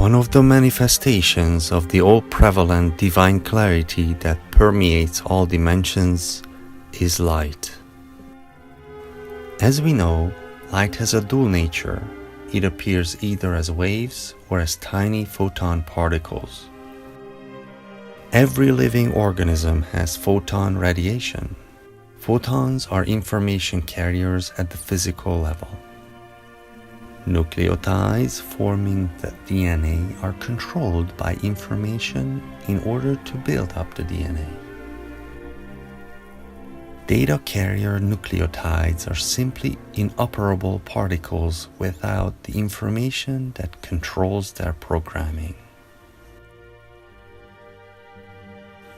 One of the manifestations of the all-prevalent divine clarity that permeates all dimensions is light. As we know, light has a dual nature. It appears either as waves or as tiny photon particles. Every living organism has photon radiation. Photons are information carriers at the physical level. Nucleotides forming the DNA are controlled by information in order to build up the DNA. Data carrier nucleotides are simply inoperable particles without the information that controls their programming.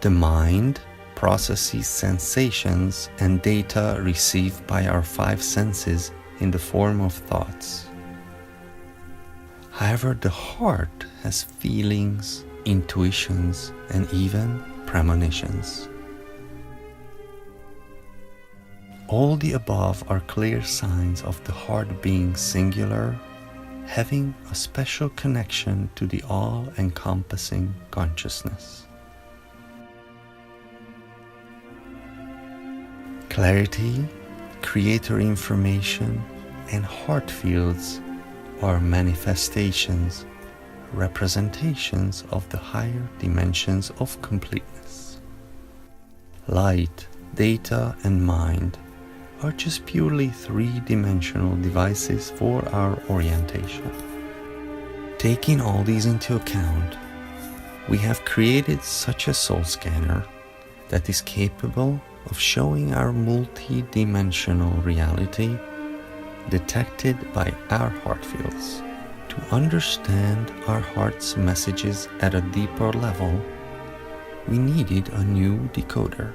The mind processes sensations and data received by our five senses in the form of thoughts. However, the heart has feelings, intuitions, and even premonitions. All the above are clear signs of the heart being singular, having a special connection to the all-encompassing consciousness. Clarity, creator information, and heart fields are manifestations, representations of the higher dimensions of completeness. Light, data, and mind are just purely three-dimensional devices for our orientation. Taking all these into account, we have created such a soul scanner that is capable of showing our multi-dimensional reality detected by our heart fields. To understand our heart's messages at a deeper level, we needed a new decoder.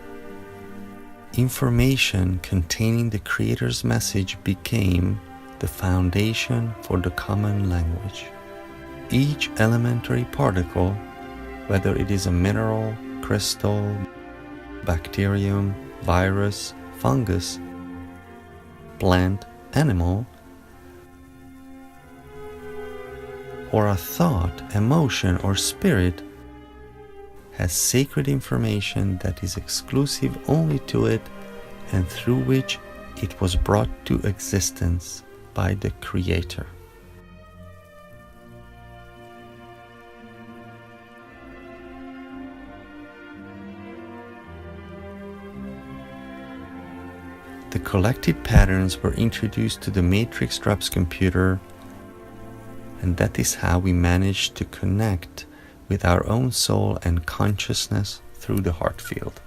Information containing the Creator's message became the foundation for the common language. Each elementary particle, whether it is a mineral, crystal, bacterium, virus, fungus, plant, animal, or a thought, emotion, or spirit, has sacred information that is exclusive only to it and through which it was brought to existence by the Creator. The collected patterns were introduced to the matrix drops computer, and that is how we managed to connect with our own soul and consciousness through the heart field.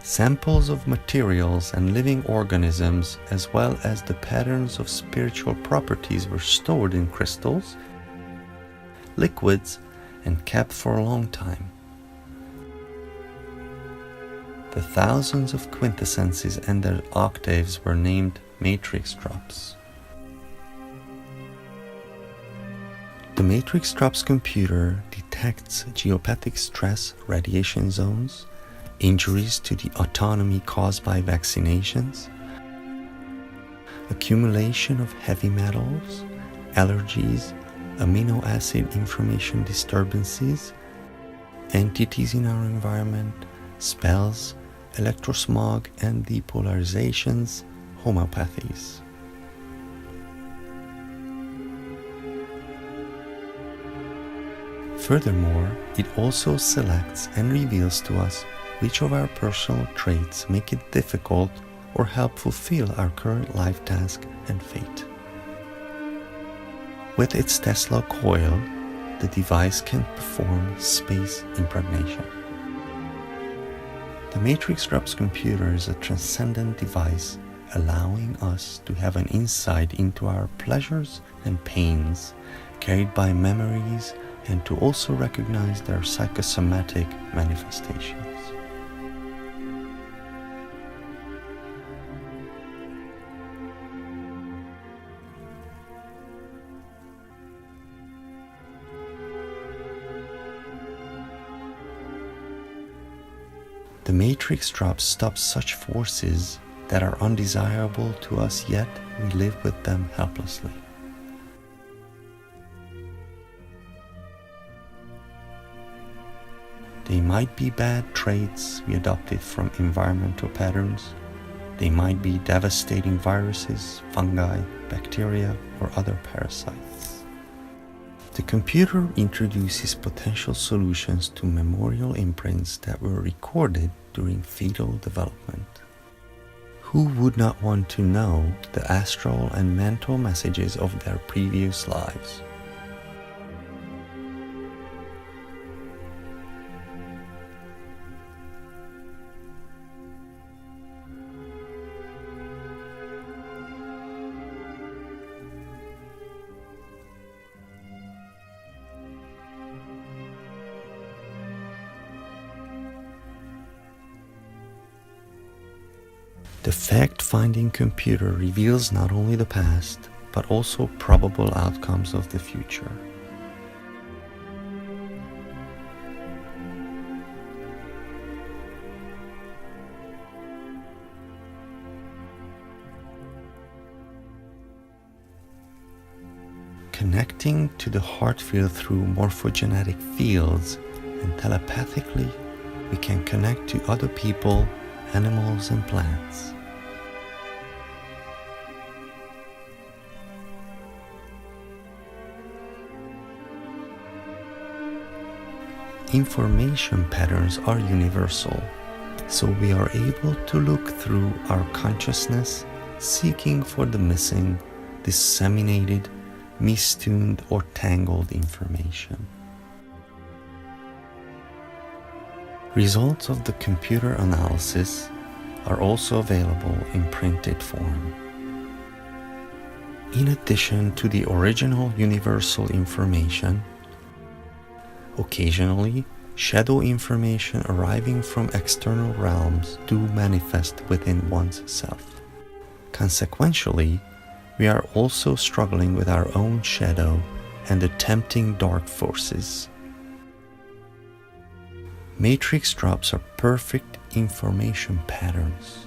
Samples of materials and living organisms, as well as the patterns of spiritual properties, were stored in crystals, liquids, and kept for a long time. The thousands of quintessences and their octaves were named matrix drops. The matrix drops computer detects geopathic stress radiation zones, injuries to the autonomy caused by vaccinations, accumulation of heavy metals, allergies, amino acid information disturbances, entities in our environment, spells, electrosmog and depolarizations, homopathies. Furthermore, it also selects and reveals to us which of our personal traits make it difficult or help fulfill our current life task and fate. With its Tesla coil, the device can perform space impregnation. The matrix drops computer is a transcendent device allowing us to have an insight into our pleasures and pains carried by memories and to also recognize their psychosomatic manifestations. The matrix drops stop such forces that are undesirable to us, yet we live with them helplessly. They might be bad traits we adopted from environmental patterns. They might be devastating viruses, fungi, bacteria, or other parasites. The computer introduces potential solutions to memorial imprints that were recorded during fetal development. Who would not want to know the astral and mental messages of their previous lives? The fact-finding computer reveals not only the past, but also probable outcomes of the future. Connecting to the heart field through morphogenetic fields and telepathically, we can connect to other people, animals, and plants. Information patterns are universal, so we are able to look through our consciousness, seeking for the missing, disseminated, mistuned, or tangled information. Results of the computer analysis are also available in printed form. In addition to the original universal information, occasionally, shadow information arriving from external realms do manifest within one's self. Consequentially, we are also struggling with our own shadow and the tempting dark forces. Matrix drops are perfect information patterns.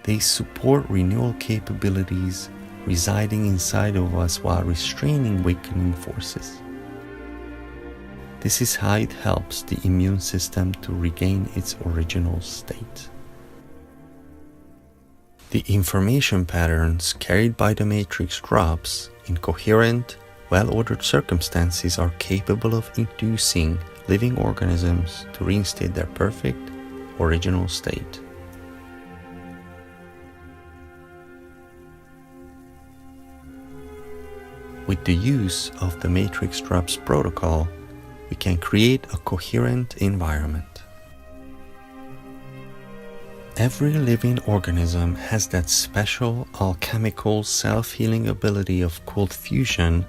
They support renewal capabilities residing inside of us while restraining weakening forces. This is how it helps the immune system to regain its original state. The information patterns carried by the matrix drops in coherent, well-ordered circumstances are capable of inducing living organisms to reinstate their perfect, original state. With the use of the matrix drops protocol, we can create a coherent environment. Every living organism has that special alchemical self-healing ability of cold fusion,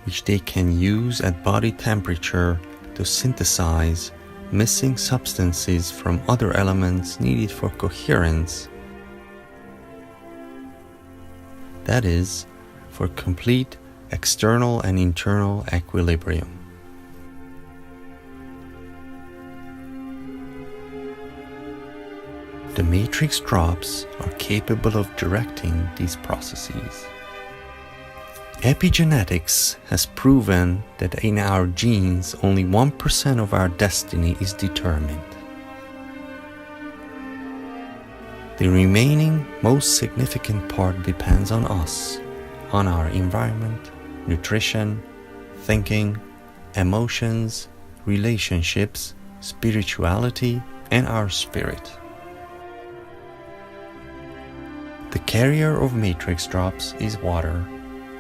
which they can use at body temperature to synthesize missing substances from other elements needed for coherence. That is, for complete external and internal equilibrium. The matrix drops are capable of directing these processes. Epigenetics has proven that in our genes only 1% of our destiny is determined. The remaining, most significant part depends on us, on our environment, nutrition, thinking, emotions, relationships, spirituality, and our spirit. The carrier of matrix drops is water,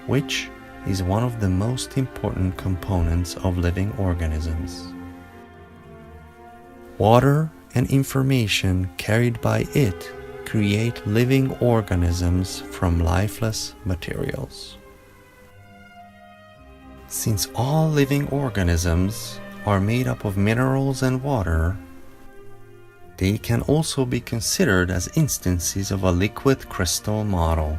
which is one of the most important components of living organisms. Water and information carried by it create living organisms from lifeless materials. Since all living organisms are made up of minerals and water, they can also be considered as instances of a liquid crystal model.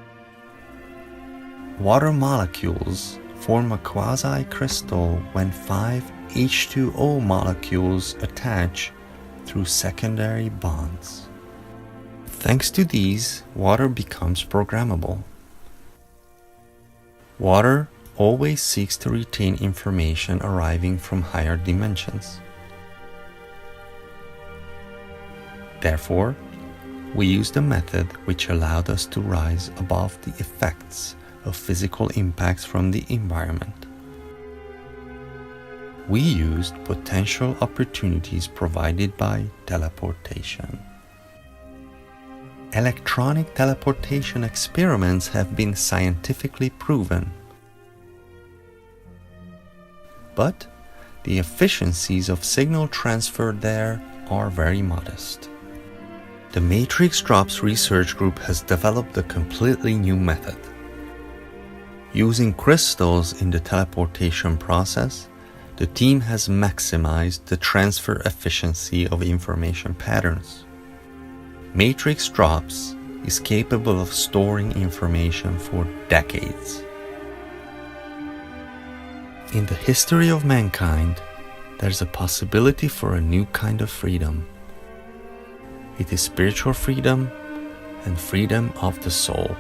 Water molecules form a quasi-crystal when 5 H2O molecules attach through secondary bonds. Thanks to these, water becomes programmable. Water always seeks to retain information arriving from higher dimensions. Therefore, we used a method which allowed us to rise above the effects of physical impacts from the environment. We used potential opportunities provided by teleportation. Electronic teleportation experiments have been scientifically proven, but the efficiencies of signal transfer there are very modest. The Matrix Drops research group has developed a completely new method. Using crystals in the teleportation process, the team has maximized the transfer efficiency of information patterns. Matrix Drops is capable of storing information for decades. In the history of mankind, there's a possibility for a new kind of freedom. It is spiritual freedom and freedom of the soul.